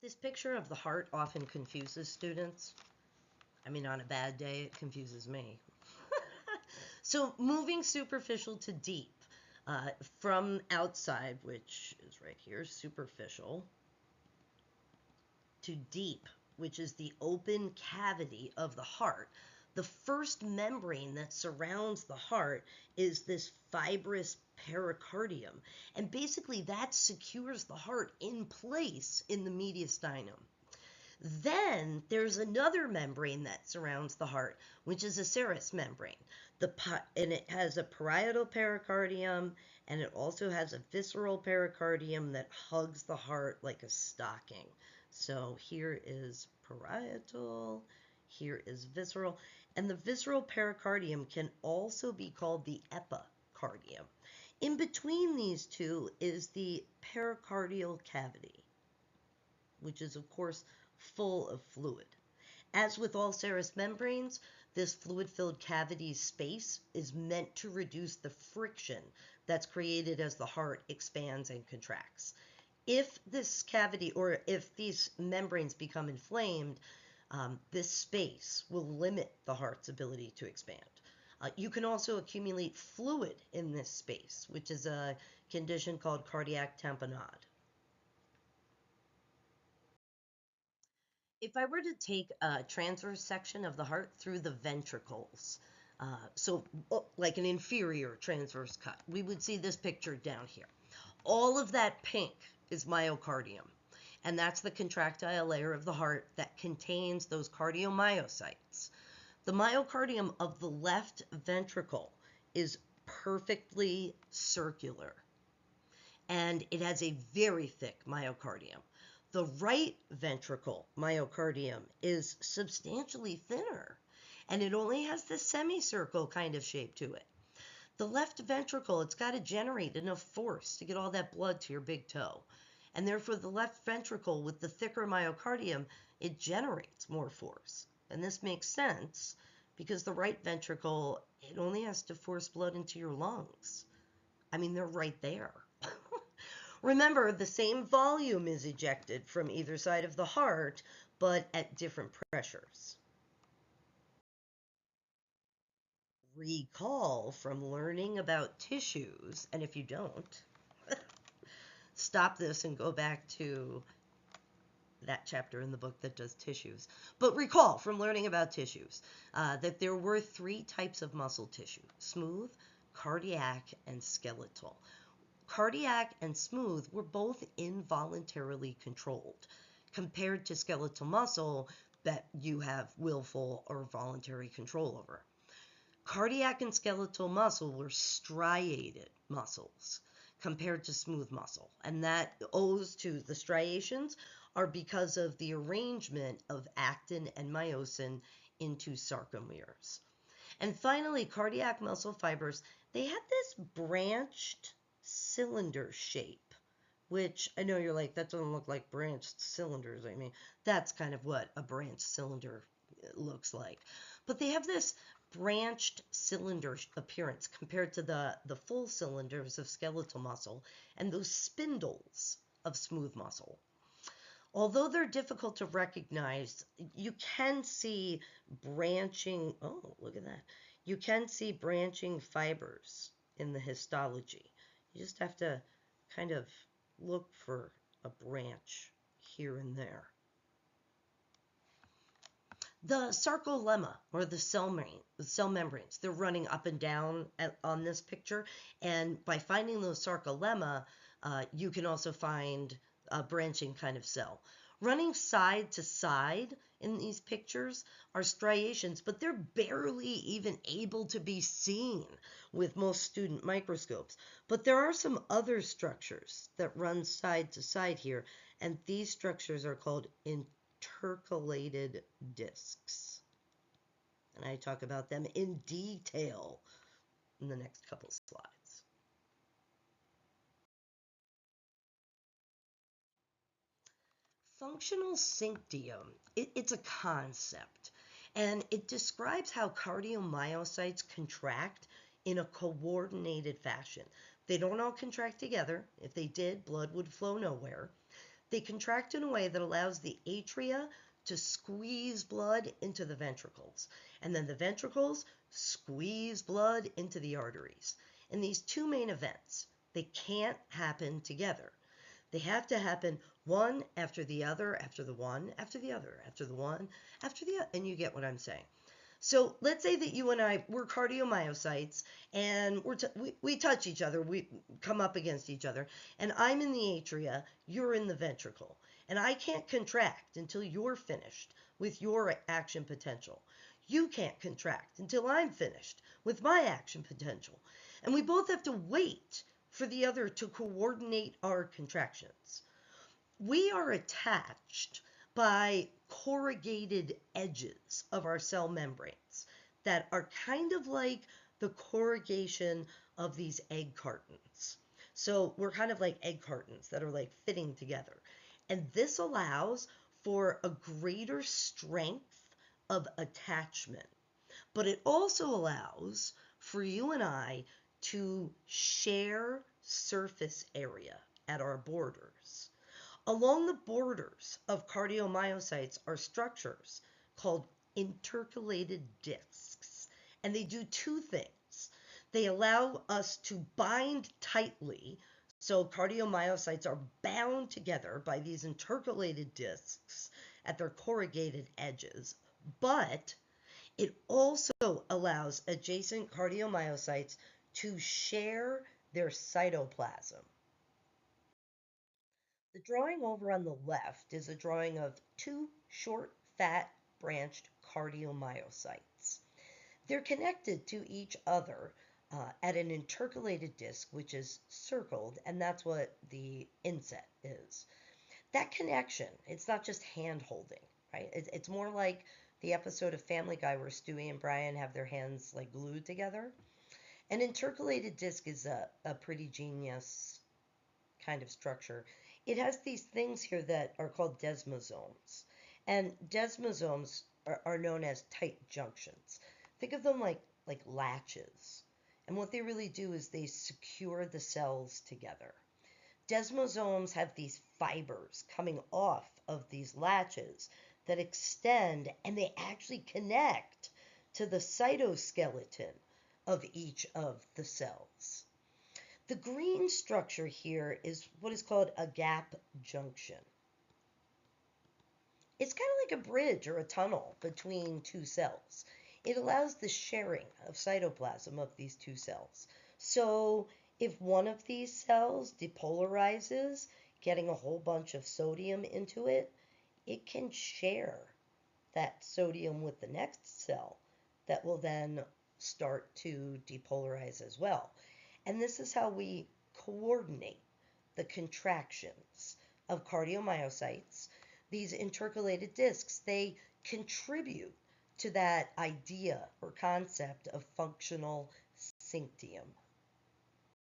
This picture of the heart often confuses students. I mean, on a bad day, it confuses me. So moving superficial to deep, from outside, which is right here, superficial, to deep, which is the open cavity of the heart. The first membrane that surrounds the heart is this fibrous pericardium. And basically that secures the heart in place in the mediastinum. Then there's another membrane that surrounds the heart, which is a serous membrane. And it has a parietal pericardium, and it also has a visceral pericardium that hugs the heart like a stocking. So here is parietal, here is visceral, and the visceral pericardium can also be called the epicardium. In between these two is the pericardial cavity, which is, of course, full of fluid. As with all serous membranes, this fluid-filled cavity space is meant to reduce the friction that's created as the heart expands and contracts. If this cavity, or if these membranes become inflamed, this space will limit the heart's ability to expand. You can also accumulate fluid in this space, which is a condition called cardiac tamponade. If I were to take a transverse section of the heart through the ventricles, like an inferior transverse cut, we would see this picture down here. All of that pink is myocardium, and that's the contractile layer of the heart that contains those cardiomyocytes. The myocardium of the left ventricle is perfectly circular, and it has a very thick myocardium. The right ventricle myocardium is substantially thinner, and it only has this semicircle kind of shape to it. The left ventricle, it's got to generate enough force to get all that blood to your big toe. And therefore, the left ventricle with the thicker myocardium, it generates more force. And this makes sense because the right ventricle, it only has to force blood into your lungs. I mean, they're right there. Remember, the same volume is ejected from either side of the heart, but at different pressures. Recall from learning about tissues, and if you don't, stop this and go back to that chapter in the book that does tissues. But recall from learning about tissues that there were 3 types of muscle tissue: smooth, cardiac, and skeletal. Cardiac and smooth were both involuntarily controlled, compared to skeletal muscle that you have willful or voluntary control over. Cardiac and skeletal muscle were striated muscles compared to smooth muscle, and that owes to the striations are because of the arrangement of actin and myosin into sarcomeres. And finally, cardiac muscle fibers, they had this branched cylinder shape, which I know you're like, that doesn't look like branched cylinders. I mean, that's kind of what a branched cylinder looks like. But they have this branched cylinder appearance compared to the full cylinders of skeletal muscle and those spindles of smooth muscle. Although they're difficult to recognize, you can see branching, oh, look at that. You can see branching fibers in the histology. You just have to kind of look for a branch here and there. The sarcolemma, or the cell membranes, they're running up and down on this picture. And by finding those sarcolemma, you can also find a branching kind of cell. Running side to side in these pictures are striations, but they're barely even able to be seen with most student microscopes. But there are some other structures that run side to side here, and these structures are called intercalated discs. And I talk about them in detail in the next couple slides. Functional synctium, it's a concept, and it describes how cardiomyocytes contract in a coordinated fashion. They don't all contract together. If they did, blood would flow nowhere. They contract in a way that allows the atria to squeeze blood into the ventricles, and then the ventricles squeeze blood into the arteries. And these two main events, they can't happen together. They have to happen one after the other, after the one, after the other, after the one, after the other, and you get what I'm saying. So let's say that you and I, we're cardiomyocytes, and we touch each other, we come up against each other, and I'm in the atria, you're in the ventricle. And I can't contract until you're finished with your action potential. You can't contract until I'm finished with my action potential. And we both have to wait for the other to coordinate our contractions. We are attached by corrugated edges of our cell membranes that are kind of like the corrugation of these egg cartons. So we're kind of like egg cartons that are like fitting together. And this allows for a greater strength of attachment. But it also allows for you and I to share surface area at our borders. Along the borders of cardiomyocytes are structures called intercalated discs, and they do two things. They allow us to bind tightly, so cardiomyocytes are bound together by these intercalated discs at their corrugated edges, but it also allows adjacent cardiomyocytes to share their cytoplasm. The drawing over on the left is a drawing of two short, fat, branched cardiomyocytes. They're connected to each other at an intercalated disc, which is circled, and that's what the inset is. That connection, it's not just hand holding, right? It's more like the episode of Family Guy where Stewie and Brian have their hands like glued together. An intercalated disc is a pretty genius kind of structure. It has these things here that are called desmosomes. And desmosomes are known as tight junctions. Think of them like latches. And what they really do is they secure the cells together. Desmosomes have these fibers coming off of these latches that extend, and they actually connect to the cytoskeleton of each of the cells. The green structure here is what is called a gap junction. It's kind of like a bridge or a tunnel between two cells. It allows the sharing of cytoplasm of these two cells. So if one of these cells depolarizes, getting a whole bunch of sodium into it, it can share that sodium with the next cell that will then start to depolarize as well. And this is how we coordinate the contractions of cardiomyocytes. These intercalated discs, they contribute to that idea or concept of functional syncytium.